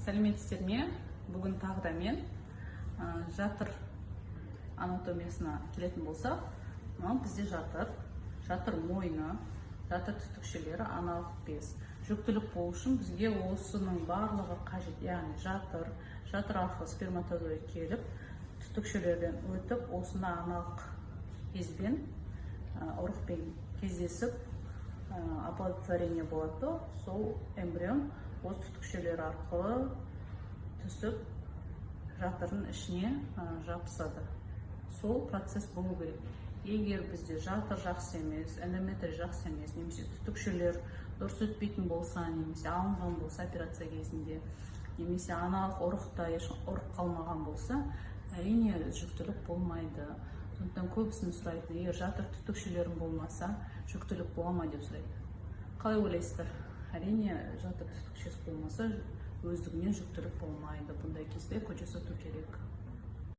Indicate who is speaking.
Speaker 1: Сәлеметсіздер ме? Бүгін тағы да мен жатыр анатомиясына келетін болсақ, бізде жатыр мойны, жатыр түтікшелері аналық без. Жүктілік болу үшін бізге осының барлығы қажет. Яғни жатыр арқылы сперматозоид келіп, түтікшелерден өтіп, осында аналық безбен, ұрықпен кездесіп, оплодотворение болады. Сол эмбрион осы түтікшелер арқылы түсіп, жатырдың ішіне жабысады. Сол процесс болу керек. Егер бізде жатыр жақсы емес, эндометрий жақсы емес, немесе түтікшелер дұрыс өтпейтін болса, немесе алынған болса операция кезінде, немесе аналық ұрықта ұрық қалмаған болса, әрине жүктілік болмайды. Сондықтан көбісін сұрайды, егер жатыр түтікшелерің болмаса, жүктілік бола ма деп сұрайды. Қалай ойлайсыздар? Әрине жатыр түтікшесі болмаса, өздігінен жүктілік болмайды. Бұндай кезде көже сату керек.